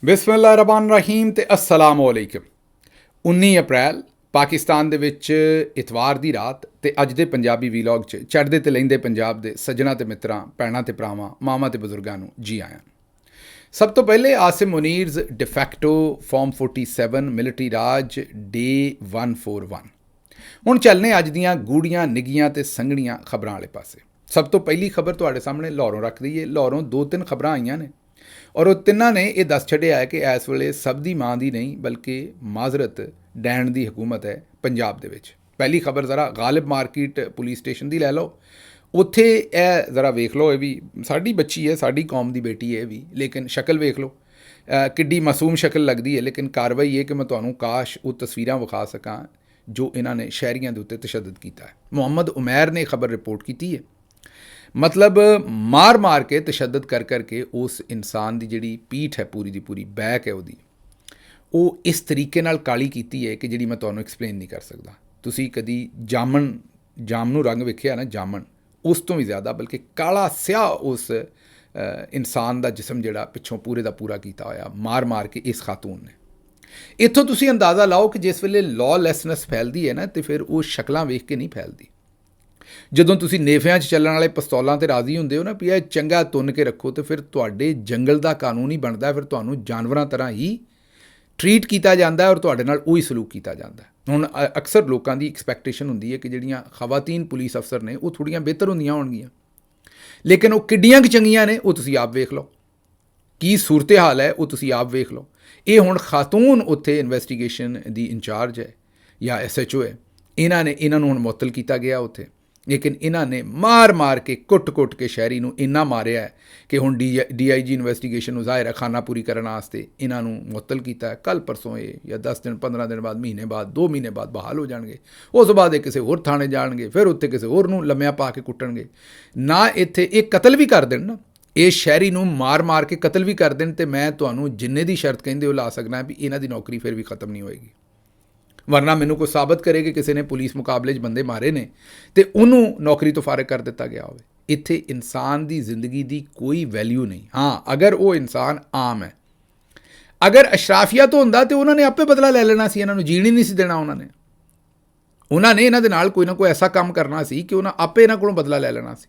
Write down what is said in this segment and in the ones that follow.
ਬਿਸਮਿल्लाहिर्रहमानिर्रहीम ਤੇ अस्सलाम वालेकुम। 19 ਅਪ੍ਰੈਲ ਪਾਕਿਸਤਾਨ ਦੇ ਵਿੱਚ ਇਤਵਾਰ ਦੀ ਰਾਤ ਤੇ ਅੱਜ ਦੇ ਪੰਜਾਬੀ ਵੀਲੌਗ 'ਚ ਚੜ੍ਹਦੇ ਤੇ ਲਹਿੰਦੇ ਪੰਜਾਬ ਦੇ ਸੱਜਣਾ ਤੇ ਮਿੱਤਰਾਂ, ਭੈਣਾਂ ਤੇ ਭਰਾਵਾਂ, ਮਾਵਾਂ ਤੇ ਬਜ਼ੁਰਗਾਂ ਨੂੰ ਜੀ ਆਇਆਂ। ਸਭ ਤੋਂ ਪਹਿਲੇ ਆਸਿਮ ਮੁਨੀਰਜ਼ ਡਿਫੈਕਟੋ ਫਾਰਮ 47 ਮਿਲਟਰੀ ਰਾਜ ਡੇ 141। ਹੁਣ ਚੱਲਨੇ ਅੱਜ ਦੀਆਂ ਗੂੜੀਆਂ ਨਿੱਗੀਆਂ ਤੇ ਸੰਘਣੀਆਂ ਖਬਰਾਂ ਵਾਲੇ ਪਾਸੇ। ਸਭ ਤੋਂ ਪਹਿਲੀ ਖਬਰ ਤੁਹਾਡੇ ਸਾਹਮਣੇ ਲਾਹੌਰੋਂ ਰੱਖ ਦਈਏ। ਲਾਹੌਰੋਂ 2-3 ਖਬਰਾਂ ਆਈਆਂ ਨੇ ਔਰ ਉਹ ਤਿੰਨਾਂ ਨੇ ਇਹ ਦੱਸ ਛੱਡਿਆ ਹੈ ਕਿ ਇਸ ਵੇਲੇ ਸਭ ਦੀ ਮਾਂ ਦੀ ਨਹੀਂ ਬਲਕਿ ਮਾਜ਼ਰਤ ਡੈਣ ਦੀ ਹਕੂਮਤ ਹੈ ਪੰਜਾਬ ਦੇ ਵਿੱਚ। ਪਹਿਲੀ ਖਬਰ ਜ਼ਰਾ ਗਾਲਿਬ ਮਾਰਕੀਟ ਪੁਲਿਸ ਸਟੇਸ਼ਨ ਦੀ ਲੈ ਲਓ। ਉੱਥੇ ਇਹ ਜ਼ਰਾ ਵੇਖ ਲਓ, ਇਹ ਵੀ ਸਾਡੀ ਬੱਚੀ ਹੈ, ਸਾਡੀ ਕੌਮ ਦੀ ਬੇਟੀ ਹੈ ਇਹ ਵੀ, ਲੇਕਿਨ ਸ਼ਕਲ ਵੇਖ ਲਓ ਕਿੱਡੀ ਮਾਸੂਮ ਸ਼ਕਲ ਲੱਗਦੀ ਹੈ। ਲੇਕਿਨ ਕਾਰਵਾਈ ਇਹ ਕਿ ਮੈਂ ਤੁਹਾਨੂੰ ਕਾਸ਼ ਉਹ ਤਸਵੀਰਾਂ ਵਿਖਾ ਸਕਾਂ ਜੋ ਇਹਨਾਂ ਨੇ ਸ਼ਹਿਰੀਆਂ ਦੇ ਉੱਤੇ ਤਸ਼ੱਦਦ ਕੀਤਾ ਹੈ। ਮੁਹੰਮਦ ਉਮੈਰ ਨੇ ਖਬਰ ਰਿਪੋਰਟ ਕੀਤੀ ਹੈ। ਮਤਲਬ ਮਾਰ ਕੇ ਤਸ਼ੱਦਦ ਕਰ ਕਰਕੇ ਉਸ ਇਨਸਾਨ ਦੀ ਜਿਹੜੀ ਪੀਠ ਹੈ, ਪੂਰੀ ਦੀ ਪੂਰੀ ਬੈਕ ਹੈ ਉਹਦੀ, ਉਹ ਇਸ ਤਰੀਕੇ ਨਾਲ ਕਾਲੀ ਕੀਤੀ ਹੈ ਕਿ ਜਿਹੜੀ ਮੈਂ ਤੁਹਾਨੂੰ ਐਕਸਪਲੇਨ ਨਹੀਂ ਕਰ ਸਕਦਾ। ਤੁਸੀਂ ਕਦੀ ਜਾਮਨੂੰ ਰੰਗ ਵੇਖਿਆ ਨਾ, ਜਾਮਣ, ਉਸ ਤੋਂ ਵੀ ਜ਼ਿਆਦਾ ਬਲਕਿ ਕਾਲਾ ਸਿਆਹ ਉਸ ਇਨਸਾਨ ਦਾ ਜਿਸਮ ਜਿਹੜਾ ਪਿੱਛੋਂ ਪੂਰੇ ਦਾ ਪੂਰਾ ਕੀਤਾ ਹੋਇਆ ਮਾਰ ਕੇ ਇਸ ਖਾਤੂਨ ਨੇ। ਇੱਥੋਂ ਤੁਸੀਂ ਅੰਦਾਜ਼ਾ ਲਾਓ ਕਿ ਜਿਸ ਵੇਲੇ ਲੌਲੈਸਨੈਸ ਫੈਲਦੀ ਹੈ ਨਾ, ਤੇ ਫਿਰ ਉਹ ਸ਼ਕਲਾਂ ਵੇਖ ਕੇ ਨਹੀਂ ਫੈਲਦੀ। ਜਦੋਂ ਤੁਸੀਂ ਨੇਫਿਆਂ 'ਚ ਚੱਲਣ ਵਾਲੇ ਪਿਸਤੌਲਾਂ 'ਤੇ ਰਾਜ਼ੀ ਹੁੰਦੇ ਹੋ ਨਾ ਵੀ ਇਹ ਚੰਗਾ ਤੁੰਨ ਕੇ ਰੱਖੋ, ਤੇ ਫਿਰ ਤੁਹਾਡੇ ਜੰਗਲ ਦਾ ਕਾਨੂੰਨ ਹੀ ਬਣਦਾ, ਫਿਰ ਤੁਹਾਨੂੰ ਜਾਨਵਰਾਂ ਤਰ੍ਹਾਂ ਹੀ ਟਰੀਟ ਕੀਤਾ ਜਾਂਦਾ ਔਰ ਤੁਹਾਡੇ ਨਾਲ ਉਹੀ ਸਲੂਕ ਕੀਤਾ ਜਾਂਦਾ। ਹੁਣ ਅਕਸਰ ਲੋਕਾਂ ਦੀ ਐਕਸਪੈਕਟੇਸ਼ਨ ਹੁੰਦੀ ਹੈ ਕਿ ਜਿਹੜੀਆਂ ਖਵਾਤੀਨ ਪੁਲਿਸ ਅਫਸਰ ਨੇ ਉਹ ਥੋੜ੍ਹੀਆਂ ਬਿਹਤਰ ਹੁੰਦੀਆਂ ਹੋਣਗੀਆਂ, ਲੇਕਿਨ ਉਹ ਕਿੱਡੀਆਂ ਕੁ ਚੰਗੀਆਂ ਨੇ ਉਹ ਤੁਸੀਂ ਆਪ ਵੇਖ ਲਓ। ਕੀ ਸੂਰਤ ਹਾਲ ਹੈ ਉਹ ਤੁਸੀਂ ਆਪ ਵੇਖ ਲਓ। ਇਹ ਹੁਣ ਖਾਤੂਨ ਉੱਥੇ ਇਨਵੈਸਟੀਗੇਸ਼ਨ ਦੀ ਇੰਚਾਰਜ ਹੈ ਜਾਂ SHO ਹੈ, ਇਹਨਾਂ ਨੂੰ ਹੁਣ ਮੁਅੱਤਲ ਕੀਤਾ ਗਿਆ ਉੱਥੇ। ਲੇਕਿਨ ਇਹਨਾਂ ਨੇ ਮਾਰ ਕੇ ਕੁੱਟ ਕੇ ਸ਼ਹਿਰੀ ਨੂੰ ਇੰਨਾ ਮਾਰਿਆ ਹੈ ਕਿ ਹੁਣ DIG ਇਨਵੈਸਟੀਗੇਸ਼ਨ ਨੂੰ ਜ਼ਾਹਿਰ ਹੈ ਖਾਨਾ ਪੂਰੀ ਕਰਨ ਵਾਸਤੇ ਇਹਨਾਂ ਨੂੰ ਮੁਅੱਤਲ ਕੀਤਾ ਹੈ। ਕੱਲ੍ਹ ਪਰਸੋਂ ਇਹ ਜਾਂ 10 ਦਿਨ 15 ਦਿਨ ਬਾਅਦ, ਮਹੀਨੇ ਬਾਅਦ, 2 ਮਹੀਨੇ ਬਾਅਦ ਬਹਾਲ ਹੋ ਜਾਣਗੇ। ਉਸ ਤੋਂ ਬਾਅਦ ਇਹ ਕਿਸੇ ਹੋਰ ਥਾਣੇ ਜਾਣਗੇ, ਫਿਰ ਉੱਥੇ ਕਿਸੇ ਹੋਰ ਨੂੰ ਲੰਮਿਆਂ ਪਾ ਕੇ ਕੁੱਟਣਗੇ। ਨਾ ਇੱਥੇ ਇਹ ਕਤਲ ਵੀ ਕਰ ਦੇਣ ਨਾ, ਇਹ ਸ਼ਹਿਰੀ ਨੂੰ ਮਾਰ ਕੇ ਕਤਲ ਵੀ ਕਰ ਦੇਣ, ਤੇ ਮੈਂ ਤੁਹਾਨੂੰ ਜਿੰਨੇ ਦੀ ਸ਼ਰਤ ਕਹਿੰਦੇ ਉਹ ਲਾ ਸਕਦਾ ਵੀ ਇਹਨਾਂ ਦੀ ਨੌਕਰੀ ਫਿਰ ਵੀ ਖਤਮ ਨਹੀਂ ਹੋਏਗੀ। ਵਰਨਾ ਮੈਨੂੰ ਕੋਈ ਸਾਬਤ ਕਰੇ ਕਿ ਕਿਸੇ ਨੇ ਪੁਲਿਸ ਮੁਕਾਬਲੇ 'ਚ ਬੰਦੇ ਮਾਰੇ ਨੇ ਤੇ ਉਹਨੂੰ ਨੌਕਰੀ ਤੋਂ ਫਾਰਿਗ ਕਰ ਦਿੱਤਾ ਗਿਆ ਹੋਵੇ। ਇੱਥੇ ਇਨਸਾਨ ਦੀ ਜ਼ਿੰਦਗੀ ਦੀ ਕੋਈ ਵੈਲਿਊ ਨਹੀਂ। ਹਾਂ, ਅਗਰ ਉਹ ਇਨਸਾਨ ਆਮ ਹੈ, ਅਗਰ ਅਸ਼ਰਾਫੀਆ ਤੋਂ ਹੁੰਦਾ ਤੇ ਉਹਨਾਂ ਨੇ ਆਪੇ ਬਦਲਾ ਲੈ ਲੈਣਾ ਸੀ, ਇਹਨਾਂ ਨੂੰ ਜੀਣ ਹੀ ਨਹੀਂ ਸੀ ਦੇਣਾ। ਉਹਨਾਂ ਨੇ ਇਹਨਾਂ ਦੇ ਨਾਲ ਕੋਈ ਨਾ ਕੋਈ ਐਸਾ ਕੰਮ ਕਰਨਾ ਸੀ ਕਿ ਉਹਨਾਂ ਆਪੇ ਇਹਨਾਂ ਕੋਲੋਂ ਬਦਲਾ ਲੈ ਲੈਣਾ ਸੀ।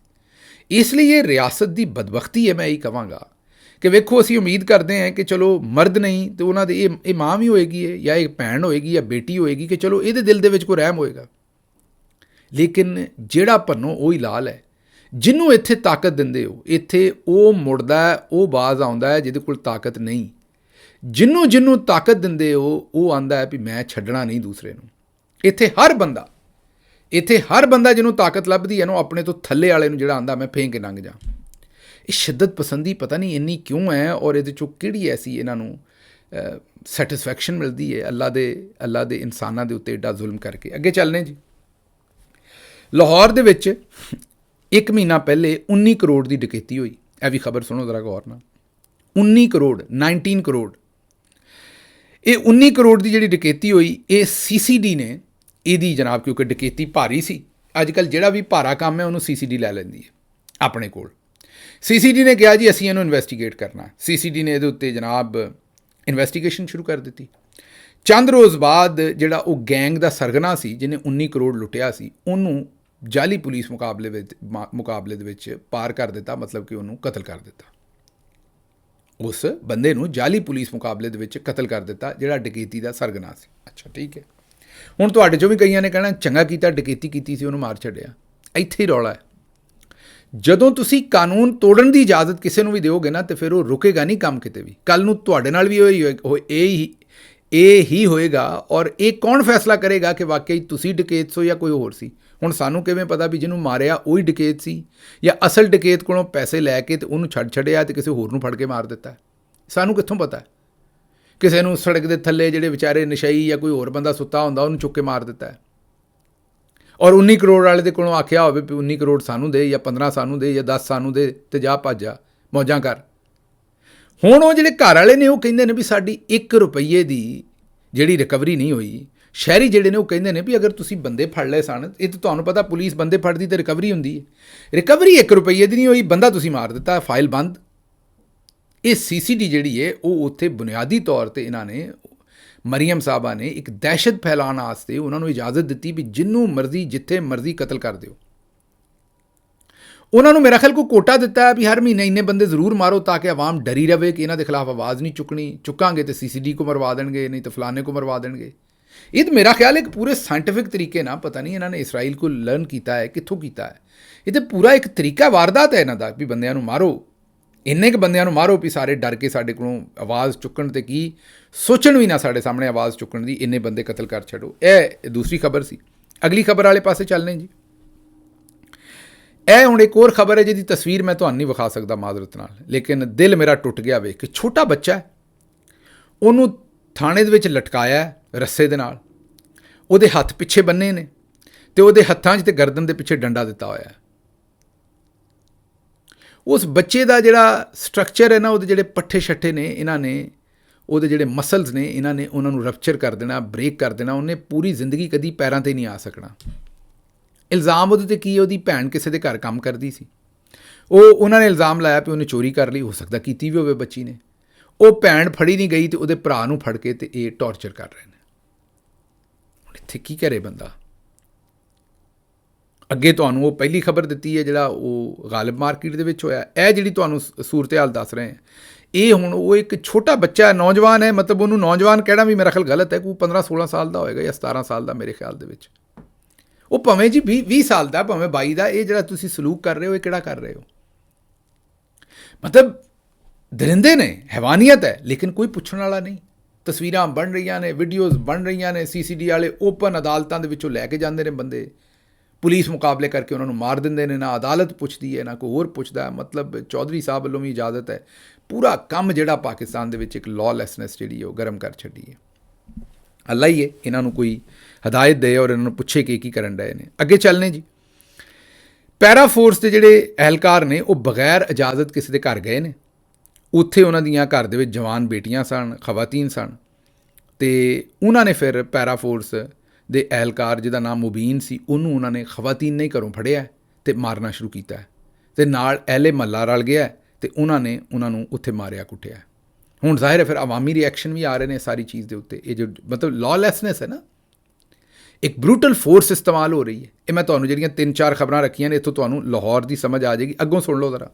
ਇਸ ਲਈ ਇਹ ਰਿਆਸਤ ਦੀ ਬਦਬਖਤੀ ਹੈ। ਮੈਂ ਇਹੀ ਕਹਾਂਗਾ ਕਿ ਵੇਖੋ, ਅਸੀਂ ਉਮੀਦ ਕਰਦੇ ਹਾਂ ਕਿ ਚਲੋ ਮਰਦ ਨਹੀਂ ਤੇ ਉਹਨਾਂ ਦੇ ਇਹ ਮਾਂ ਵੀ ਹੋਏਗੀ ਹੈ ਜਾਂ ਇਹ ਭੈਣ ਹੋਏਗੀ ਜਾਂ ਬੇਟੀ ਹੋਏਗੀ, ਕਿ ਚਲੋ ਇਹਦੇ ਦਿਲ ਦੇ ਵਿੱਚ ਕੋਈ ਰਹਿਮ ਹੋਏਗਾ। ਲੇਕਿਨ ਜਿਹੜਾ ਭੰਨੋ ਉਹ ਹੀ ਲਾਲ ਹੈ। ਜਿਹਨੂੰ ਇੱਥੇ ਤਾਕਤ ਦਿੰਦੇ ਹੋ, ਇੱਥੇ ਉਹ ਮੁੜਦਾ, ਉਹ ਬਾਜ਼ ਆਉਂਦਾ ਹੈ ਜਿਹਦੇ ਕੋਲ ਤਾਕਤ ਨਹੀਂ। ਜਿਹਨੂੰ ਤਾਕਤ ਦਿੰਦੇ ਹੋ ਉਹ ਆਉਂਦਾ ਹੈ ਵੀ ਮੈਂ ਛੱਡਣਾ ਨਹੀਂ ਦੂਸਰੇ ਨੂੰ। ਇੱਥੇ ਹਰ ਬੰਦਾ ਜਿਹਨੂੰ ਤਾਕਤ ਲੱਭਦੀ ਹੈ ਨਾ, ਆਪਣੇ ਤੋਂ ਥੱਲੇ ਵਾਲੇ ਨੂੰ ਜਿਹੜਾ ਆਉਂਦਾ ਮੈਂ ਫੇਂਕ ਕੇ ਲੰਘ ਜਾ। ਇਹ ਸ਼ਿੱਦਤ ਪਸੰਦੀ ਪਤਾ ਨਹੀਂ ਇੰਨੀ ਕਿਉਂ ਹੈ ਔਰ ਇਹਦੇ 'ਚੋਂ ਕਿਹੜੀ ਐਸੀ ਇਹਨਾਂ ਨੂੰ ਸੈਟਿਸਫੈਕਸ਼ਨ ਮਿਲਦੀ ਹੈ ਅੱਲਾ ਦੇ ਇਨਸਾਨਾਂ ਦੇ ਉੱਤੇ ਏਡਾ ਜ਼ੁਲਮ ਕਰਕੇ। ਅੱਗੇ ਚੱਲਨੇ ਜੀ। ਲਾਹੌਰ ਦੇ ਵਿੱਚ 1 ਮਹੀਨਾ ਪਹਿਲੇ 19 ਕਰੋੜ ਦੀ ਡਕੈਤੀ ਹੋਈ। ਇਹ ਵੀ ਖਬਰ ਸੁਣੋ ਜ਼ਰਾ ਗੌਰ ਨਾਲ। 19 ਕਰੋੜ ਇਹ 19 ਕਰੋੜ ਦੀ ਜਿਹੜੀ ਡਕੈਤੀ ਹੋਈ, ਇਹ CCD ਨੇ ਇਹਦੀ ਜਨਾਬ, ਕਿਉਂਕਿ ਡਕੈਤੀ ਭਾਰੀ ਸੀ। ਅੱਜ ਕੱਲ੍ਹ ਜਿਹੜਾ ਵੀ ਭਾਰਾ ਕੰਮ ਹੈ ਉਹਨੂੰ CCD ਲੈ ਲੈਂਦੀ ਹੈ ਆਪਣੇ ਕੋਲ। CCD ਨੇ ਕਿਹਾ ਜੀ ਅਸੀਂ ਇਹਨੂੰ ਇਨਵੈਸਟੀਗੇਟ ਕਰਨਾ। CCD ਨੇ ਇਹਦੇ ਉੱਤੇ ਜਨਾਬ ਇਨਵੈਸਟੀਗੇਸ਼ਨ ਸ਼ੁਰੂ ਕਰ ਦਿੱਤੀ। ਚੰਦ ਰੋਜ਼ ਬਾਅਦ ਜਿਹੜਾ ਉਹ ਗੈਂਗ ਦਾ ਸਰਗਨਾ ਸੀ ਜਿਹਨੇ 19 ਕਰੋੜ ਲੁੱਟਿਆ ਸੀ, ਉਹਨੂੰ ਜਾਲੀ ਪੁਲਿਸ ਮੁਕਾਬਲੇ ਦੇ ਵਿੱਚ ਪਾਰ ਕਰ ਦਿੱਤਾ, ਮਤਲਬ ਕਿ ਉਹਨੂੰ ਕਤਲ ਕਰ ਦਿੱਤਾ। ਉਸ ਬੰਦੇ ਨੂੰ ਜਾਲੀ ਪੁਲਿਸ ਮੁਕਾਬਲੇ ਦੇ ਵਿੱਚ ਕਤਲ ਕਰ ਦਿੱਤਾ ਜਿਹੜਾ ਡਕੈਤੀ ਦਾ ਸਰਗਨਾ ਸੀ। ਅੱਛਾ, ਠੀਕ ਹੈ। ਹੁਣ ਤੁਹਾਡੇ 'ਚੋਂ ਵੀ ਕਈਆਂ ਨੇ ਕਹਿਣਾ ਚੰਗਾ ਕੀਤਾ, ਡਕੈਤੀ ਕੀਤੀ ਸੀ ਉਹਨੂੰ ਮਾਰ ਛੱਡਿਆ। ਇੱਥੇ ਹੀ ਰੌਲਾ ਹੈ। ਜਦੋਂ ਤੁਸੀਂ ਕਾਨੂੰਨ ਤੋੜਨ ਦੀ ਇਜਾਜ਼ਤ ਕਿਸੇ ਨੂੰ ਵੀ ਦਿਓਗੇ ਨਾ, ਤੇ ਫਿਰ ਉਹ ਰੁਕੇਗਾ ਨਹੀਂ ਕੰਮ ਕਿਤੇ ਵੀ। ਕੱਲ੍ਹ ਨੂੰ ਤੁਹਾਡੇ ਨਾਲ ਵੀ ਇਹ ਹੀ ਹੋਏਗਾ। ਔਰ ਇਹ ਕੌਣ ਫੈਸਲਾ ਕਰੇਗਾ ਕਿ ਵਾਕਈ ਤੁਸੀਂ ਡਕੈਤ ਸੋ ਜਾਂ ਕੋਈ ਹੋਰ ਸੀ? ਹੁਣ ਸਾਨੂੰ ਕਿਵੇਂ ਪਤਾ ਵੀ ਜਿਹਨੂੰ ਮਾਰਿਆ ਉਹੀ ਡਕੈਤ ਸੀ ਜਾਂ ਅਸਲ ਡਕੈਤ ਕੋਲੋਂ ਪੈਸੇ ਲੈ ਕੇ ਤੇ ਉਹਨੂੰ ਛੱਡਿਆ ਤੇ ਕਿਸੇ ਹੋਰ ਨੂੰ ਫੜ ਕੇ ਮਾਰ ਦਿੱਤਾ? ਸਾਨੂੰ ਕਿੱਥੋਂ ਪਤਾ? ਕਿਸੇ ਨੂੰ ਸੜਕ ਦੇ ਥੱਲੇ ਜਿਹੜੇ ਵਿਚਾਰੇ ਨਸ਼ਈ ਜਾਂ ਕੋਈ ਹੋਰ ਬੰਦਾ ਸੁੱਤਾ ਹੁੰਦਾ ਉਹਨੂੰ ਚੁੱਕ ਕੇ ਮਾਰ ਦਿੱਤਾ ਹੈ। ਔਰ 19 ਕਰੋੜ ਵਾਲੇ ਦੇ ਕੋਲੋਂ ਆਖਿਆ ਹੋਵੇ ਵੀ 19 ਕਰੋੜ ਸਾਨੂੰ ਦੇ ਜਾਂ 15 ਸਾਨੂੰ ਦੇ ਜਾਂ 10 ਸਾਨੂੰ ਦੇ ਤੇ ਜਾ ਭੱਜਾ ਮੌਜਾਂ ਕਰ। ਹੁਣ ਉਹ ਜਿਹੜੇ ਘਰ ਵਾਲੇ ਨੇ ਉਹ ਕਹਿੰਦੇ ਨੇ ਵੀ ਸਾਡੀ 1 ਰੁਪਈਏ ਦੀ ਜਿਹੜੀ ਰਿਕਵਰੀ ਨਹੀਂ ਹੋਈ। ਸ਼ਹਿਰੀ ਜਿਹੜੇ ਨੇ ਉਹ ਕਹਿੰਦੇ ਨੇ ਵੀ ਅਗਰ ਤੁਸੀਂ ਬੰਦੇ ਫੜ ਲਏ ਸਨ, ਇਹ ਤਾਂ ਤੁਹਾਨੂੰ ਪਤਾ ਪੁਲਿਸ ਬੰਦੇ ਫੜਦੀ ਤਾਂ ਰਿਕਵਰੀ ਹੁੰਦੀ ਹੈ। ਰਿਕਵਰੀ 1 ਰੁਪਈਏ ਦੀ ਨਹੀਂ ਹੋਈ, ਬੰਦਾ ਤੁਸੀਂ ਮਾਰ ਦਿੱਤਾ, ਫਾਈਲ ਬੰਦ। ਇਹ CCD ਜਿਹੜੀ ਹੈ ਉਹ ਉੱਥੇ ਬੁਨਿਆਦੀ ਤੌਰ 'ਤੇ ਇਹਨਾਂ ਨੇ ਮਰੀਮ ਸਾਹਿਬਾ ਨੇ ਇੱਕ ਦਹਿਸ਼ਤ ਫੈਲਾਉਣ ਵਾਸਤੇ ਉਹਨਾਂ ਨੂੰ ਇਜਾਜ਼ਤ ਦਿੱਤੀ ਵੀ ਜਿਹਨੂੰ ਮਰਜ਼ੀ ਜਿੱਥੇ ਮਰਜ਼ੀ ਕਤਲ ਕਰ ਦਿਓ। ਉਹਨਾਂ ਨੂੰ ਮੇਰਾ ਖਿਆਲ ਕੋਈ ਕੋਟਾ ਦਿੱਤਾ ਹੈ ਵੀ ਹਰ ਮਹੀਨੇ ਇੰਨੇ ਬੰਦੇ ਜ਼ਰੂਰ ਮਾਰੋ ਤਾਂ ਕਿ ਆਵਾਮ ਡਰੀ ਰਵੇ ਕਿ ਇਹਨਾਂ ਦੇ ਖਿਲਾਫ ਆਵਾਜ਼ ਨਹੀਂ ਚੁੱਕਾਂਗੇ ਤੇ CCD को ਮਰਵਾ ਦੇਣਗੇ, ਨਹੀਂ ਤਾਂ ਫਲਾਣੇ को ਮਰਵਾ ਦੇਣਗੇ। ਇਹ ਤਾਂ ਮੇਰਾ ਖਿਆਲ ਇੱਕ ਪੂਰੇ ਸਾਇੰਟੀਫਿਕ ਤਰੀਕੇ ਨਾਲ, ਪਤਾ ਨਹੀਂ ਇਹਨਾਂ ਨੇ ਇਸਰਾਈਲ ਕੋਲ ਲਰਨ ਕੀਤਾ ਹੈ, ਕਿੱਥੋਂ ਕੀਤਾ ਹੈ। ਇਹ ਤਾਂ ਪੂਰਾ ਇੱਕ ਤਰੀਕਾ ਵਾਰਦਾਤ ਹੈ ਇਹਨਾਂ ਦਾ ਵੀ ਬੰਦਿਆਂ ਨੂੰ ਮਾਰੋ, ਇੰਨੇ ਕੁ ਬੰਦਿਆਂ ਨੂੰ ਮਾਰੋ ਵੀ ਸਾਰੇ ਡਰ ਕੇ ਸਾਡੇ ਕੋਲੋਂ ਆਵਾਜ਼ ਚੁੱਕਣ ਤੇ ਕੀ ਸੋਚਣ ਵੀ ਨਾ ਸਾਡੇ ਸਾਹਮਣੇ ਆਵਾਜ਼ ਚੁੱਕਣ ਦੀ, ਇੰਨੇ ਬੰਦੇ ਕਤਲ ਕਰ ਛੱਡੋ। ਇਹ ਦੂਸਰੀ ਖਬਰ ਸੀ। ਅਗਲੀ ਖਬਰ ਵਾਲੇ ਪਾਸੇ ਚੱਲਨੇ ਜੀ। ਇਹ ਹੁਣ ਇੱਕ ਹੋਰ ਖਬਰ ਹੈ ਜਿਹਦੀ ਤਸਵੀਰ ਮੈਂ ਤੁਹਾਨੂੰ ਨਹੀਂ ਵਿਖਾ ਸਕਦਾ ਮਾਜ਼ਰਤ ਨਾਲ, ਲੇਕਿਨ ਦਿਲ ਮੇਰਾ ਟੁੱਟ ਗਿਆ ਵੇਖ ਕੇ। ਛੋਟਾ ਬੱਚਾ ਹੈ, ਉਹਨੂੰ ਥਾਣੇ ਦੇ ਵਿੱਚ ਲਟਕਾਇਆ ਰੱਸੇ ਦੇ ਨਾਲ, ਉਹਦੇ ਹੱਥ ਪਿੱਛੇ ਬੰਨੇ ਨੇ ਤੇ ਉਹਦੇ ਹੱਥਾਂ 'ਚ ਤੇ ਗਰਦਨ ਦੇ ਪਿੱਛੇ ਡੰਡਾ ਦਿੱਤਾ ਹੋਇਆ ਹੈ। ਉਸ ਬੱਚੇ ਦਾ ਜਿਹੜਾ ਸਟਰਕਚਰ ਹੈ ਨਾ, ਉਹਦੇ ਜਿਹੜੇ ਪੱਠੇ ਛੱਠੇ ਨੇ, ਇਹਨਾਂ ਨੇ ਉਹਦੇ ਜਿਹੜੇ ਮਸਲਸ ਨੇ, ਇਹਨਾਂ ਨੇ ਉਹਨਾਂ ਨੂੰ ਰਪਚਰ ਕਰ ਦੇਣਾ, ਬ੍ਰੇਕ ਕਰ ਦੇਣਾ। ਉਹਨੇ ਪੂਰੀ ਜ਼ਿੰਦਗੀ ਕਦੀ ਪੈਰਾਂ 'ਤੇ ਨਹੀਂ ਆ ਸਕਣਾ। ਇਲਜ਼ਾਮ ਉਹਦੇ 'ਤੇ ਕੀ, ਉਹਦੀ ਭੈਣ ਕਿਸੇ ਦੇ ਘਰ ਕੰਮ ਕਰਦੀ ਸੀ, ਉਹਨਾਂ ਨੇ ਇਲਜ਼ਾਮ ਲਾਇਆ ਵੀ ਉਹਨੇ ਚੋਰੀ ਕਰ ਲਈ, ਹੋ ਸਕਦਾ ਕੀਤੀ ਵੀ ਹੋਵੇ ਬੱਚੀ ਨੇ। ਉਹ ਭੈਣ ਫੜੀ ਨਹੀਂ ਗਈ ਤੇ ਉਹਦੇ ਭਰਾ ਨੂੰ ਫੜ ਕੇ ਤੇ ਇਹ ਟੌਰਚਰ ਕਰ ਰਹੇ ਨੇ। ਹੁਣ ਇੱਥੇ ਕੀ ਕਰੇ ਬੰਦਾ। ਅੱਗੇ ਤੁਹਾਨੂੰ ਉਹ ਪਹਿਲੀ ਖਬਰ ਦਿੱਤੀ ਹੈ ਜਿਹੜਾ ਉਹ ਗਾਲਿਬ ਮਾਰਕੀਟ ਦੇ ਵਿੱਚ ਹੋਇਆ। ਇਹ ਜਿਹੜੀ ਤੁਹਾਨੂੰ ਸੂਰਤ ਹਾਲ ਦੱਸ ਰਹੇ ਹਾਂ, ਇਹ ਹੁਣ ਉਹ ਇੱਕ ਛੋਟਾ ਬੱਚਾ ਹੈ, ਨੌਜਵਾਨ ਹੈ, ਮਤਲਬ ਉਹਨੂੰ ਨੌਜਵਾਨ ਕਹਿਣਾ ਵੀ ਮੇਰਾ ਖਿਆਲ ਗਲਤ ਹੈ, ਕੋਈ 15-16 ਸਾਲ ਦਾ ਹੋਏਗਾ ਜਾਂ 17 ਸਾਲ ਦਾ ਮੇਰੇ ਖਿਆਲ ਦੇ ਵਿੱਚ। ਉਹ ਭਾਵੇਂ ਜੀ 20 ਸਾਲ ਦਾ, ਭਾਵੇਂ 22 ਦਾ, ਇਹ ਜਿਹੜਾ ਤੁਸੀਂ ਸਲੂਕ ਕਰ ਰਹੇ ਹੋ ਇਹ ਕਿਹੜਾ ਕਰ ਰਹੇ ਹੋ। ਮਤਲਬ ਦਰਿੰਦੇ ਨੇ, ਹੈਵਾਨੀਅਤ ਹੈ, ਲੇਕਿਨ ਕੋਈ ਪੁੱਛਣ ਵਾਲਾ ਨਹੀਂ। ਤਸਵੀਰਾਂ ਬਣ ਰਹੀਆਂ ਨੇ, ਵੀਡੀਓਜ਼ ਬਣ ਰਹੀਆਂ ਨੇ, CCD ਵਾਲੇ ਓਪਨ ਅਦਾਲਤਾਂ ਦੇ ਵਿੱਚੋਂ ਲੈ ਕੇ ਜਾਂਦੇ ਨੇ ਬੰਦੇ, ਪੁਲਿਸ ਮੁਕਾਬਲੇ ਕਰਕੇ ਉਹਨਾਂ ਨੂੰ ਮਾਰ ਦਿੰਦੇ ਨੇ। ਨਾ ਅਦਾਲਤ ਪੁੱਛਦੀ ਹੈ, ਨਾ ਕੋਈ ਹੋਰ ਪੁੱਛਦਾ। ਮਤਲਬ ਚੌਧਰੀ ਸਾਹਿਬ ਵੱਲੋਂ ਵੀ ਇਜਾਜ਼ਤ ਹੈ। ਪੂਰਾ ਕੰਮ ਜਿਹੜਾ ਪਾਕਿਸਤਾਨ ਦੇ ਵਿੱਚ ਇੱਕ ਲਾਅਲੈਸਨੈਸ ਜਿਹੜੀ ਹੈ ਉਹ ਗਰਮ ਕਰ ਛੱਡੀ ਹੈ। ਅੱਲਾ ਹੀ ਹੈ ਇਹਨਾਂ ਨੂੰ ਕੋਈ ਹਦਾਇਤ ਦੇ ਔਰ ਇਹਨਾਂ ਨੂੰ ਪੁੱਛੇ ਕਿ ਕੀ ਕਰਨ ਡਏ ਨੇ। ਅੱਗੇ ਚੱਲਨੇ ਜੀ। ਪੈਰਾ ਫੋਰਸ ਦੇ ਜਿਹੜੇ ਅਹਿਲਕਾਰ ਨੇ ਉਹ ਬਗੈਰ ਇਜਾਜ਼ਤ ਕਿਸੇ ਦੇ ਘਰ ਗਏ ਨੇ। ਉੱਥੇ ਉਹਨਾਂ ਦੀਆਂ ਘਰ ਦੇ ਵਿੱਚ ਜਵਾਨ ਬੇਟੀਆਂ ਸਨ, ਖਵਾਤੀਨ ਸਨ, ਅਤੇ ਉਹਨਾਂ ਨੇ ਫਿਰ ਪੈਰਾ ਫੋਰਸ ਦੇ ਅਹਿਲਕਾਰ ਜਿਹਦਾ ਨਾਮ ਮੁਬੀਨ ਸੀ, ਉਹਨੂੰ ਉਹਨਾਂ ਨੇ ਖਵਾਤੀਨ ਨੇ ਘਰੋਂ ਫੜਿਆ ਅਤੇ ਮਾਰਨਾ ਸ਼ੁਰੂ ਕੀਤਾ ਅਤੇ ਨਾਲ ਅਹਿਲੇ ਮਹੱਲਾ ਰਲ ਗਿਆ ਅਤੇ ਉਹਨਾਂ ਨੇ ਉਹਨਾਂ ਨੂੰ ਉੱਥੇ ਮਾਰਿਆ ਕੁੱਟਿਆ। ਹੁਣ ਜ਼ਾਹਿਰ ਹੈ ਫਿਰ ਅਵਾਮੀ ਰਿਐਕਸ਼ਨ ਵੀ ਆ ਰਹੇ ਨੇ ਸਾਰੀ ਚੀਜ਼ ਦੇ ਉੱਤੇ। ਇਹ ਜੋ ਮਤਲਬ ਲਾਅਲੈਸਨੈਸ ਹੈ ਨਾ, ਇੱਕ ਬਰੂਟਲ ਫੋਰਸ ਇਸਤੇਮਾਲ ਹੋ ਰਹੀ ਹੈ। ਇਹ ਮੈਂ ਤੁਹਾਨੂੰ ਜਿਹੜੀਆਂ 3-4 ਖਬਰਾਂ ਰੱਖੀਆਂ ਨੇ, ਇੱਥੋਂ ਤੁਹਾਨੂੰ ਲਾਹੌਰ ਦੀ ਸਮਝ ਆ ਜਾਏਗੀ। ਅੱਗੋਂ ਸੁਣ ਲਓ ਜ਼ਰਾ।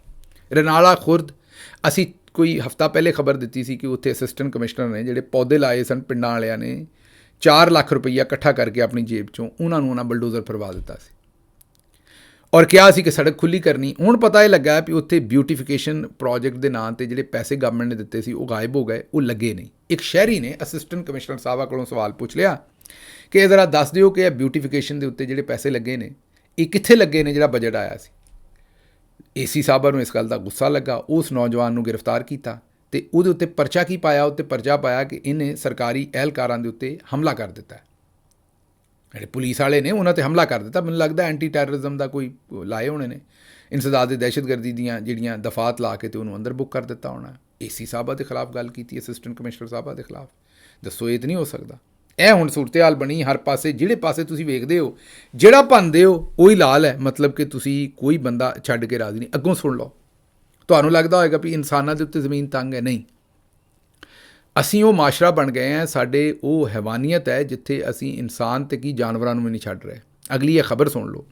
ਰਨਾਲਾ ਖੁਰਦ, ਅਸੀਂ ਕੋਈ ਹਫ਼ਤਾ ਪਹਿਲੇ ਖਬਰ ਦਿੱਤੀ ਸੀ ਕਿ ਉੱਥੇ ਅਸਿਸਟੈਂਟ ਕਮਿਸ਼ਨਰ ਨੇ ਜਿਹੜੇ ਪੌਦੇ ਲਾਏ ਸਨ ਪਿੰਡਾਂ ਵਾਲਿਆਂ ਨੇ 4 ਲੱਖ ਰੁਪਈਆ ਇਕੱਠਾ ਕਰਕੇ ਆਪਣੀ ਜੇਬ 'ਚੋਂ ਉਹਨਾਂ ਬਲਡੋਜ਼ਰ ਫਰਵਾ ਦਿੱਤਾ ਸੀ ਔਰ ਕਿਹਾ ਸੀ ਕਿ ਸੜਕ ਖੁੱਲ੍ਹੀ ਕਰਨੀ। ਹੁਣ ਪਤਾ ਇਹ ਲੱਗਾ ਵੀ ਉੱਥੇ ਬਿਊਟੀਫਿਕੇਸ਼ਨ ਪ੍ਰੋਜੈਕਟ ਦੇ ਨਾਂ 'ਤੇ ਜਿਹੜੇ ਪੈਸੇ ਗਵਰਨਮੈਂਟ ਨੇ ਦਿੱਤੇ ਸੀ ਉਹ ਗਾਇਬ ਹੋ ਗਏ, ਉਹ ਲੱਗੇ ਨਹੀਂ। ਇੱਕ ਸ਼ਹਿਰੀ ਨੇ ਅਸਿਸਟੈਂਟ ਕਮਿਸ਼ਨਰ ਸਾਹਿਬਾਂ ਕੋਲੋਂ ਸਵਾਲ ਪੁੱਛ ਲਿਆ ਕਿ ਇਹ ਜ਼ਰਾ ਦੱਸ ਦਿਓ ਕਿ ਇਹ ਬਿਊਟੀਫਿਕੇਸ਼ਨ ਦੇ ਉੱਤੇ ਜਿਹੜੇ ਪੈਸੇ ਲੱਗੇ ਨੇ ਇਹ ਕਿੱਥੇ ਲੱਗੇ ਨੇ ਜਿਹੜਾ ਬਜਟ ਆਇਆ ਸੀ। AC ਸਾਹਿਬਾਂ ਨੂੰ ਇਸ ਗੱਲ ਦਾ ਗੁੱਸਾ ਲੱਗਾ। ਉਸ ਨੌਜਵਾਨ ਨੂੰ ਗ੍ਰਿਫਤਾਰ ਕੀਤਾ ਅਤੇ ਉਹਦੇ ਉੱਤੇ ਪਰਚਾ ਕੀ ਪਾਇਆ, ਉੱਤੇ ਪਰਚਾ ਪਾਇਆ ਕਿ ਇਹਨੇ ਸਰਕਾਰੀ ਅਹਿਲਕਾਰਾਂ ਦੇ ਉੱਤੇ ਹਮਲਾ ਕਰ ਦਿੱਤਾ। ਜਿਹੜੇ ਪੁਲਿਸ ਵਾਲੇ ਨੇ ਉਹਨਾਂ 'ਤੇ ਹਮਲਾ ਕਰ ਦਿੱਤਾ। ਮੈਨੂੰ ਲੱਗਦਾ ਐਂਟੀ ਟੈਰਰਿਜ਼ਮ ਦਾ ਕੋਈ ਲਾਏ ਹੋਣੇ ਨੇ, ਇੰਸਦਾਦ ਦਹਿਸ਼ਤਗਰਦੀ ਦੀਆਂ ਜਿਹੜੀਆਂ ਦਫਾਤ ਲਾ ਕੇ ਅਤੇ ਉਹਨੂੰ ਅੰਦਰ ਬੁੱਕ ਕਰ ਦਿੱਤਾ ਹੋਣਾ। AC ਸਾਹਿਬਾਂ ਦੇ ਖਿਲਾਫ ਗੱਲ ਕੀਤੀ, ਅਸਿਸਟੈਂਟ ਕਮਿਸ਼ਨਰ ਸਾਹਿਬਾਂ ਦੇ ਖਿਲਾਫ। ਦੱਸੋ ਇਹ ਤਾਂ ਨਹੀਂ ਹੋ ਸਕਦਾ। ਇਹ ਹੁਣ ਸੂਰਤ ਹਾਲ ਬਣੀ ਹਰ ਪਾਸੇ। ਜਿਹੜੇ ਪਾਸੇ ਤੁਸੀਂ ਵੇਖਦੇ ਹੋ, ਜਿਹੜਾ ਭੰਨਦੇ ਹੋ ਉਹੀ ਲਾਲ ਹੈ। ਮਤਲਬ ਕਿ ਤੁਸੀਂ ਕੋਈ ਬੰਦਾ ਛੱਡ ਕੇ ਰਾਜ਼ੀ ਨਹੀਂ। ਅੱਗੋਂ ਸੁਣ ਲਓ। ਤੁਹਾਨੂੰ ਲੱਗਦਾ ਹੋਏਗਾ ਵੀ ਇਨਸਾਨਾਂ ਦੇ ਉੱਤੇ ਜ਼ਮੀਨ ਤੰਗ ਹੈ। ਨਹੀਂ, ਅਸੀਂ ਉਹ ਮਾਸ਼ਰਾ ਬਣ ਗਏ ਹਾਂ, ਸਾਡੇ ਉਹ ਹੈਵਾਨੀਅਤ ਹੈ ਜਿੱਥੇ ਅਸੀਂ ਇਨਸਾਨ ਤੇ ਕੀ ਜਾਨਵਰਾਂ ਨੂੰ ਵੀ ਨਹੀਂ ਛੱਡ ਰਹੇ। ਅਗਲੀ ਇਹ ਖਬਰ ਸੁਣ ਲਓ।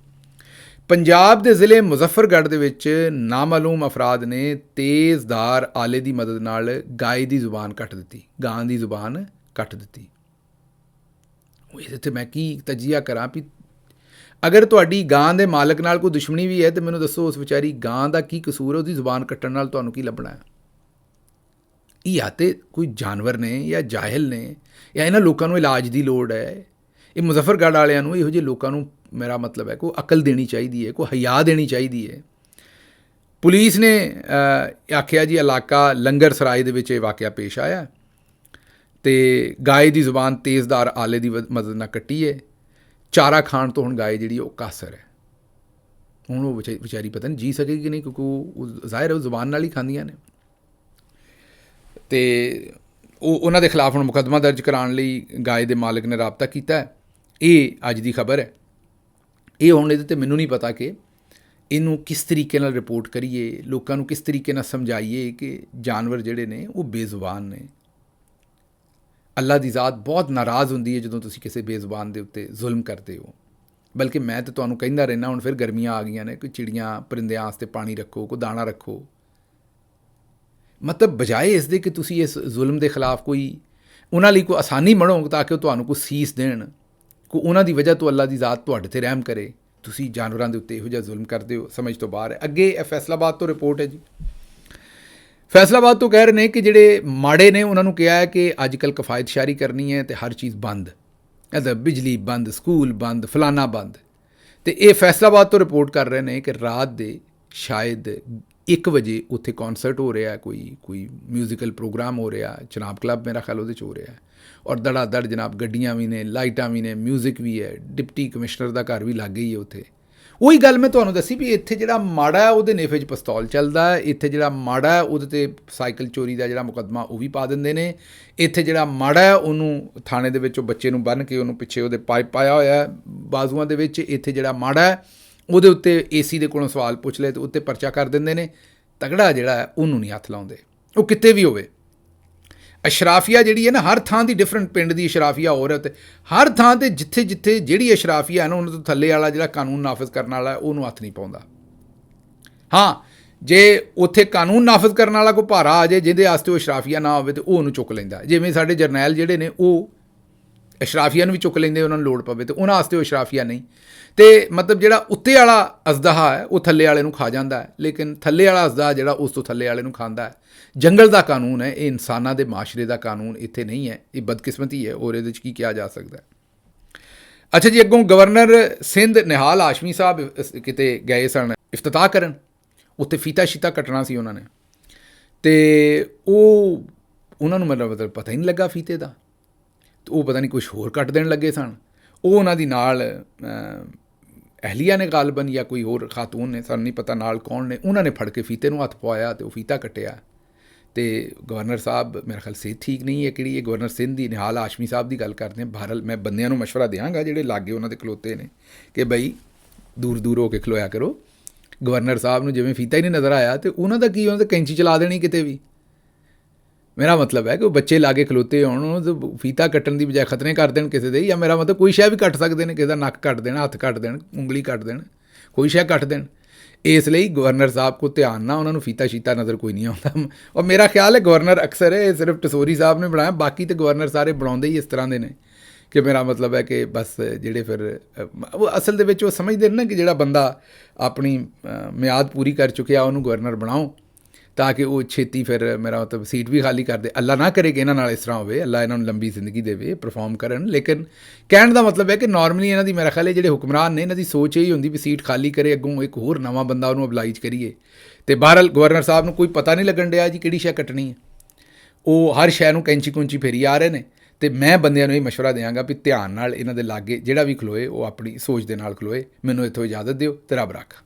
ਪੰਜਾਬ ਦੇ ਜ਼ਿਲ੍ਹੇ ਮੁਜ਼ੱਫਰਗੜ੍ਹ ਦੇ ਵਿੱਚ ਨਾਮਾਲੂਮ ਅਫਰਾਦ ਨੇ ਤੇਜ਼ਧਾਰ ਆਲੇ ਦੀ ਮਦਦ ਨਾਲ ਗਾਂ ਦੀ ਜ਼ੁਬਾਨ ਕੱਟ ਦਿੱਤੀ। ਇਹਦੇ 'ਤੇ ਮੈਂ ਕੀ ਤਜਜ਼ੀਆ ਕਰਾਂ ਵੀ ਅਗਰ ਤੁਹਾਡੀ ਗਾਂ ਦੇ ਮਾਲਕ ਨਾਲ ਕੋਈ ਦੁਸ਼ਮਣੀ ਵੀ ਹੈ ਤਾਂ ਮੈਨੂੰ ਦੱਸੋ ਉਸ ਵਿਚਾਰੀ ਗਾਂ ਦਾ ਕੀ ਕਸੂਰ ਹੈ, ਉਹਦੀ ਜ਼ੁਬਾਨ ਕੱਟਣ ਨਾਲ ਤੁਹਾਨੂੰ ਕੀ ਲੱਭਣਾ ਹੈ। ਇਹ ਜਾਂ ਤਾਂ ਕੋਈ ਜਾਨਵਰ ਨੇ ਜਾਂ ਜਾਹਿਲ ਨੇ ਜਾਂ ਇਹਨਾਂ ਲੋਕਾਂ ਨੂੰ ਇਲਾਜ ਦੀ ਲੋੜ ਹੈ। ਇਹ ਮੁਜ਼ੱਫਰਗੜ੍ਹ ਵਾਲਿਆਂ ਨੂੰ, ਇਹੋ ਜਿਹੇ ਲੋਕਾਂ ਨੂੰ ਮੇਰਾ ਮਤਲਬ ਹੈ ਕੋਈ ਅਕਲ ਦੇਣੀ ਚਾਹੀਦੀ ਹੈ, ਕੋਈ ਹਯਾ ਦੇਣੀ ਚਾਹੀਦੀ ਹੈ। ਪੁਲਿਸ ਨੇ ਆਖਿਆ ਜੀ ਇਲਾਕਾ ਲੰਗਰ ਸਰਾਏ ਦੇ ਵਿੱਚ ਇਹ ਵਾਕਿਆ ਪੇਸ਼ ਆਇਆ ਅਤੇ ਗਾਏ ਦੀ ਜ਼ੁਬਾਨ ਤੇਜ਼ਧਾਰ ਆਲੇ ਦੀ ਮਦਦ ਨਾਲ ਕੱਟੀ ਹੈ। ਚਾਰਾ ਖਾਣ ਤੋਂ ਹੁਣ ਗਾਏ ਜਿਹੜੀ ਉਹ ਕਾਸਰ ਹੈ। ਹੁਣ ਉਹ ਵਿਚਾਰੀ ਪਤਾ ਨਹੀਂ ਜੀ ਸਕੇਗੀ ਕਿ ਨਹੀਂ, ਕਿਉਂਕਿ ਉਹ ਜ਼ਾਹਿਰ ਉਹ ਜ਼ੁਬਾਨ ਨਾਲ ਹੀ ਖਾਂਦੀਆਂ ਨੇ। ਅਤੇ ਉਹਨਾਂ ਦੇ ਖਿਲਾਫ ਹੁਣ ਮੁਕੱਦਮਾ ਦਰਜ ਕਰਾਉਣ ਲਈ ਗਾਏ ਦੇ ਮਾਲਕ ਨੇ ਰਾਬਤਾ ਕੀਤਾ। ਇਹ ਅੱਜ ਦੀ ਖਬਰ ਹੈ। ਇਹ ਹੁਣ ਇਹਦੇ 'ਤੇ ਮੈਨੂੰ ਨਹੀਂ ਪਤਾ ਕਿ ਇਹਨੂੰ ਕਿਸ ਤਰੀਕੇ ਨਾਲ ਰਿਪੋਰਟ ਕਰੀਏ, ਲੋਕਾਂ ਨੂੰ ਕਿਸ ਤਰੀਕੇ ਨਾਲ ਸਮਝਾਈਏ ਕਿ ਜਾਨਵਰ ਜਿਹੜੇ ਨੇ ਉਹ ਬੇਜ਼ੁਬਾਨ ਨੇ। ਅੱਲਾ ਦੀ ਜ਼ਾਤ ਬਹੁਤ ਨਾਰਾਜ਼ ਹੁੰਦੀ ਹੈ ਜਦੋਂ ਤੁਸੀਂ ਕਿਸੇ ਬੇਜ਼ੁਬਾਨ ਦੇ ਉੱਤੇ ਜ਼ੁਲਮ ਕਰਦੇ ਹੋ। ਬਲਕਿ ਮੈਂ ਤਾਂ ਤੁਹਾਨੂੰ ਕਹਿੰਦਾ ਰਹਿੰਦਾ, ਹੁਣ ਫਿਰ ਗਰਮੀਆਂ ਆ ਗਈਆਂ ਨੇ, ਕੋਈ ਚਿੜੀਆਂ ਪਰਿੰਦਿਆਂ ਵਾਸਤੇ ਪਾਣੀ ਰੱਖੋ, ਕੋਈ ਦਾਣਾ ਰੱਖੋ। ਮਤਲਬ ਬਜਾਏ ਇਸ ਦੇ ਕਿ ਤੁਸੀਂ ਇਸ ਜ਼ੁਲਮ ਦੇ ਖਿਲਾਫ ਕੋਈ ਉਹਨਾਂ ਲਈ ਕੋਈ ਆਸਾਨੀ ਬਣੋ ਤਾਂ ਕਿ ਉਹ ਤੁਹਾਨੂੰ ਕੋਈ ਸੀਸ ਦੇਣ, ਕੋਈ ਉਹਨਾਂ ਦੀ ਵਜ੍ਹਾ ਤੋਂ ਅੱਲਾ ਦੀ ਜ਼ਾਤ ਤੁਹਾਡੇ 'ਤੇ ਰਹਿਮ ਕਰੇ, ਤੁਸੀਂ ਜਾਨਵਰਾਂ ਦੇ ਉੱਤੇ ਇਹੋ ਜਿਹਾ ਜ਼ੁਲਮ ਕਰਦੇ ਹੋ, ਸਮਝ ਤੋਂ ਬਾਹਰ ਹੈ। ਅੱਗੇ ਇਹ ਫੈਸਲਾਬਾਦ ਤੋਂ ਰਿਪੋਰਟ ਹੈ ਜੀ। ਫੈਸਲਾਬਾਦ ਤੋਂ ਕਹਿ ਰਹੇ ਨੇ ਕਿ ਜਿਹੜੇ ਮਾੜੇ ਨੇ ਉਹਨਾਂ ਨੂੰ ਕਿਹਾ ਹੈ ਕਿ ਅੱਜ ਕੱਲ੍ਹ ਕਫਾਇਤਸ਼ਾਰੀ ਕਰਨੀ ਹੈ ਅਤੇ ਹਰ ਚੀਜ਼ ਬੰਦ, ਬਿਜਲੀ ਬੰਦ, ਸਕੂਲ ਬੰਦ, ਫਲਾਨਾ ਬੰਦ। ਅਤੇ ਇਹ ਫੈਸਲਾਬਾਦ ਤੋਂ ਰਿਪੋਰਟ ਕਰ ਰਹੇ ਨੇ ਕਿ ਰਾਤ ਦੇ ਸ਼ਾਇਦ 1 ਵਜੇ ਉੱਥੇ ਕੌਂਸਰਟ ਹੋ ਰਿਹਾ, ਕੋਈ ਮਿਊਜ਼ੀਕਲ ਪ੍ਰੋਗਰਾਮ ਹੋ ਰਿਹਾ, ਚਨਾਬ ਕਲੱਬ ਮੇਰਾ ਖਿਆਲ ਉਹਦੇ 'ਚ ਹੋ ਰਿਹਾ, ਔਰ ਦੜਾ ਦੜ ਜਨਾਬ ਗੱਡੀਆਂ ਵੀ ਨੇ, ਲਾਈਟਾਂ ਵੀ ਨੇ, ਮਿਊਜ਼ਿਕ ਵੀ ਹੈ, ਡਿਪਟੀ ਕਮਿਸ਼ਨਰ ਦਾ ਘਰ ਵੀ ਲੱਗ ਹੀ ਹੈ ਉੱਥੇ। ਉਹੀ ਗੱਲ ਮੈਂ ਤੁਹਾਨੂੰ ਦੱਸੀ ਵੀ ਇੱਥੇ ਜਿਹੜਾ ਮਾੜਾ ਹੈ ਉਹਦੇ ਨੇਫੇ 'ਚ ਪਿਸਤੌਲ ਚੱਲਦਾ ਹੈ, ਇੱਥੇ ਜਿਹੜਾ ਮਾੜਾ ਹੈ ਉਹਦੇ 'ਤੇ ਸਾਈਕਲ ਚੋਰੀ ਦਾ ਜਿਹੜਾ ਮੁਕੱਦਮਾ ਉਹ ਵੀ ਪਾ ਦਿੰਦੇ ਨੇ, ਇੱਥੇ ਜਿਹੜਾ ਮਾੜਾ ਹੈ ਉਹਨੂੰ ਥਾਣੇ ਦੇ ਵਿੱਚ ਉਹ ਬੱਚੇ ਨੂੰ ਬੰਨ੍ਹ ਕੇ ਉਹਨੂੰ ਪਿੱਛੇ ਉਹਦੇ ਪਾਈਪ ਪਾਇਆ ਹੋਇਆ ਬਾਜ਼ੂਆਂ ਦੇ ਵਿੱਚ, ਇੱਥੇ ਜਿਹੜਾ ਮਾੜਾ ਹੈ ਉਹਦੇ ਉੱਤੇ ਏਸੀ ਦੇ ਕੋਲੋਂ ਸਵਾਲ ਪੁੱਛ ਲਏ ਅਤੇ ਉੱਤੇ ਪਰਚਾ ਕਰ ਦਿੰਦੇ ਨੇ। ਤਗੜਾ ਜਿਹੜਾ ਹੈ ਉਹਨੂੰ ਨਹੀਂ ਹੱਥ ਲਾਉਂਦੇ, ਉਹ ਕਿਤੇ ਵੀ ਹੋਵੇ। ਅਸ਼ਰਾਫੀਆ ਜਿਹੜੀ ਹੈ ਨਾ, ਹਰ ਥਾਂ ਦੀ ਡਿਫਰੈਂਟ, ਪਿੰਡ ਦੀ ਅਸ਼ਰਾਫੀਆ ਔਰਤ, ਹਰ ਥਾਂ 'ਤੇ ਜਿੱਥੇ ਜਿਹੜੀ ਅਸ਼ਰਾਫੀਆ ਹੈ ਨਾ ਉਹਨਾਂ ਤੋਂ ਥੱਲੇ ਵਾਲਾ ਜਿਹੜਾ ਕਾਨੂੰਨ ਨਾਫਜ਼ ਕਰਨ ਵਾਲਾ ਉਹਨੂੰ ਹੱਥ ਨਹੀਂ ਪਾਉਂਦਾ। ਹਾਂ, ਜੇ ਉੱਥੇ ਕਾਨੂੰਨ ਨਾਫਜ਼ ਕਰਨ ਵਾਲਾ ਕੋਈ ਭਾਰਾ ਆ ਜਾਏ ਜਿਹਦੇ ਵਾਸਤੇ ਉਹ ਅਸ਼ਰਾਫੀਆ ਨਾ ਹੋਵੇ ਤਾਂ ਉਹ ਉਹਨੂੰ ਚੁੱਕ ਲੈਂਦਾ। ਜਿਵੇਂ ਸਾਡੇ ਜਰਨੈਲ ਜਿਹੜੇ ਨੇ ਉਹ ਅਸ਼ਰਾਫੀਆ ਨੂੰ ਵੀ ਚੁੱਕ ਲੈਂਦੇ ਉਹਨਾਂ ਨੂੰ ਲੋੜ ਪਵੇ, ਅਤੇ ਉਹਨਾਂ ਵਾਸਤੇ ਉਹ ਅਸ਼ਰਾਫੀਆ ਨਹੀਂ। ਅਤੇ ਮਤਲਬ ਜਿਹੜਾ ਉੱਤੇ ਵਾਲਾ ਅਜ਼ਦਹਾ ਹੈ ਉਹ ਥੱਲੇ ਵਾਲੇ ਨੂੰ ਖਾ ਜਾਂਦਾ ਹੈ, ਲੇਕਿਨ ਥੱਲੇ ਵਾਲਾ ਅਜ਼ਦਹਾ ਜਿਹੜਾ ਉਸ ਤੋਂ ਥੱਲੇ ਵਾਲੇ ਨੂੰ ਖਾਂਦਾ ਹੈ। ਜੰਗਲ ਦਾ ਕਾਨੂੰਨ ਹੈ, ਇਹ ਇਨਸਾਨਾਂ ਦੇ ਮਾਸ਼ਰੇ ਦਾ ਕਾਨੂੰਨ ਇੱਥੇ ਨਹੀਂ ਹੈ। ਇਹ ਬਦਕਿਸਮਤੀ ਹੈ, ਔਰ ਇਹਦੇ 'ਚ ਕੀ ਕਿਹਾ ਜਾ ਸਕਦਾ। ਅੱਛਾ ਜੀ, ਅੱਗੋਂ ਗਵਰਨਰ ਸਿੰਧ ਨਿਹਾਲ ਹਾਸ਼ਮੀ ਸਾਹਿਬ ਕਿਤੇ ਗਏ ਸਨ ਇਫਤਤਾਹ ਕਰਨ, ਉੱਥੇ ਫੀਤਾ ਸ਼ੀਤਾ ਕੱਟਣਾ ਸੀ ਉਹਨਾਂ ਨੇ, ਅਤੇ ਉਹਨਾਂ ਨੂੰ ਮਤਲਬ ਪਤਾ ਹੀ ਨਹੀਂ ਲੱਗਾ ਫੀਤੇ ਦਾ, ਅਤੇ ਉਹ ਪਤਾ ਨਹੀਂ ਕੁਛ ਹੋਰ ਕੱਟ ਦੇਣ ਲੱਗੇ ਸਨ। ਉਹ ਉਹਨਾਂ ਦੀ ਨਾਲ ਅਹਿਲੀਆ ਨੇ ਗਾਲਬਨ ਜਾਂ ਕੋਈ ਹੋਰ ਖਾਤੂਨ ਨੇ, ਸਾਨੂੰ ਨਹੀਂ ਪਤਾ ਨਾਲ ਕੌਣ ਨੇ, ਉਹਨਾਂ ਨੇ ਫੜ ਕੇ ਫੀਤੇ ਨੂੰ ਹੱਥ ਪਵਾਇਆ ਅਤੇ ਉਹ ਫੀਤਾ ਕੱਟਿਆ। ਅਤੇ ਗਵਰਨਰ ਸਾਹਿਬ ਮੇਰਾ ਖਿਆਲ ਸਿਹਤ ਠੀਕ ਨਹੀਂ ਹੈ, ਕਿਹੜੀ ਇਹ ਗਵਰਨਰ ਸਿੰਧ ਦੀ ਨਿਹਾਲ ਹਾਸ਼ਮੀ ਸਾਹਿਬ ਦੀ ਗੱਲ ਕਰਦੇ ਹਾਂ। ਬਹਰਹਾਲ ਮੈਂ ਬੰਦਿਆਂ ਨੂੰ ਮਸ਼ਵਰਾ ਦਿਆਂਗਾ ਜਿਹੜੇ ਲਾਗੇ ਉਹਨਾਂ ਦੇ ਖਲੋਤੇ ਨੇ ਕਿ ਬਈ ਦੂਰ ਦੂਰ ਹੋ ਕੇ ਖਲੋਇਆ ਕਰੋ। ਗਵਰਨਰ ਸਾਹਿਬ ਨੂੰ ਜਿਵੇਂ ਫੀਤਾ ਹੀ ਨਹੀਂ ਨਜ਼ਰ ਆਇਆ ਅਤੇ ਉਹਨਾਂ ਦਾ ਕੀ, ਉਹਨਾਂ 'ਤੇ ਕੈਂਚੀ ਚਲਾ ਦੇਣੀ ਕਿਤੇ ਵੀ। ਮੇਰਾ ਮਤਲਬ ਹੈ ਕਿ ਉਹ ਬੱਚੇ ਲਾ ਕੇ ਖਲੋਤੇ ਹੋਣ, ਉਹਨੂੰ ਫੀਤਾ ਕੱਟਣ ਦੀ ਬਜਾਏ ਖਤਨੇ ਕਰ ਦੇਣ ਕਿਸੇ ਦੇ, ਜਾਂ ਮੇਰਾ ਮਤਲਬ ਕੋਈ ਸ਼ੈ ਵੀ ਕੱਟ ਸਕਦੇ ਨੇ, ਕਿਸੇ ਦਾ ਨੱਕ ਕੱਟ ਦੇਣਾ, ਹੱਥ ਕੱਟ ਦੇਣ, ਉਂਗਲੀ ਕੱਟ ਦੇਣ, ਕੋਈ ਸ਼ੈ ਕੱਟ ਦੇਣ। ਇਸ ਲਈ ਗਵਰਨਰ ਸਾਹਿਬ ਕੋ ਧਿਆਨ ਨਾਲ ਉਹਨਾਂ ਨੂੰ ਫੀਤਾ ਸ਼ੀਤਾ ਨਜ਼ਰ ਕੋਈ ਨਹੀਂ ਆਉਂਦਾ। ਔਰ ਮੇਰਾ ਖਿਆਲ ਹੈ ਗਵਰਨਰ ਅਕਸਰ ਇਹ ਸਿਰਫ ਟਸੋਰੀ ਸਾਹਿਬ ਨੇ ਬਣਾਇਆ, ਬਾਕੀ ਤਾਂ ਗਵਰਨਰ ਸਾਰੇ ਬਣਾਉਂਦੇ ਹੀ ਇਸ ਤਰ੍ਹਾਂ ਦੇ ਨੇ ਕਿ ਮੇਰਾ ਮਤਲਬ ਹੈ ਕਿ ਬਸ ਜਿਹੜੇ ਫਿਰ ਉਹ ਅਸਲ ਦੇ ਵਿੱਚ ਉਹ ਸਮਝਦੇ ਨੇ ਨਾ ਕਿ ਜਿਹੜਾ ਬੰਦਾ ਆਪਣੀ ਮਿਆਦ ਪੂਰੀ ਕਰ ਚੁੱਕਿਆ ਉਹਨੂੰ ਗਵਰਨਰ ਬਣਾਓ ਤਾਂ ਕਿ ਉਹ ਛੇਤੀ ਫਿਰ ਮੇਰਾ ਮਤਲਬ ਸੀਟ ਵੀ ਖਾਲੀ ਕਰ ਦੇ। ਅੱਲਾ ਨਾ ਕਰੇ ਕਿ ਇਹਨਾਂ ਨਾਲ ਇਸ ਤਰ੍ਹਾਂ ਹੋਵੇ, ਅੱਲਾ ਇਹਨਾਂ ਨੂੰ ਲੰਬੀ ਜ਼ਿੰਦਗੀ ਦੇਵੇ, ਪਰਫਾਰਮ ਕਰਨ। ਲੇਕਿਨ ਕਹਿਣ ਦਾ ਮਤਲਬ ਹੈ ਕਿ ਨਾਰਮਲੀ ਇਹਨਾਂ ਦੀ ਮੇਰਾ ਖਿਆਲ ਹੈ ਜਿਹੜੇ ਹੁਕਮਰਾਨ ਨੇ ਇਹਨਾਂ ਦੀ ਸੋਚ ਇਹੀ ਹੁੰਦੀ ਵੀ ਸੀਟ ਖਾਲੀ ਕਰੇ, ਅੱਗੋਂ ਇੱਕ ਹੋਰ ਨਵਾਂ ਬੰਦਾ ਉਹਨੂੰ ਅਬਲਾਈਜ ਕਰੀਏ। ਅਤੇ ਬਹਰਹਾਲ ਗਵਰਨਰ ਸਾਹਿਬ ਨੂੰ ਕੋਈ ਪਤਾ ਨਹੀਂ ਲੱਗਣ ਡਿਆ ਜੀ ਕਿਹੜੀ ਸ਼ੈ ਕੱਟਣੀ ਹੈ। ਉਹ ਹਰ ਸ਼ੈ ਨੂੰ ਕੈਂਚੀ ਕੁੰਚੀ ਫੇਰੀ ਆ ਰਹੇ ਨੇ। ਅਤੇ ਮੈਂ ਬੰਦਿਆਂ ਨੂੰ ਇਹ ਮਸ਼ਵਰਾ ਦਿਆਂਗਾ ਵੀ ਧਿਆਨ ਨਾਲ ਇਹਨਾਂ ਦੇ ਲਾਗੇ ਜਿਹੜਾ ਵੀ ਖਲੋਏ ਉਹ ਆਪਣੀ ਸੋਚ ਦੇ ਨਾਲ ਖਲੋਏ। ਮੈਨੂੰ ਇੱਥੋਂ ਇਜਾਜ਼ਤ ਦਿਓ ਤੇ ਰੱਬ ਰੱਖ।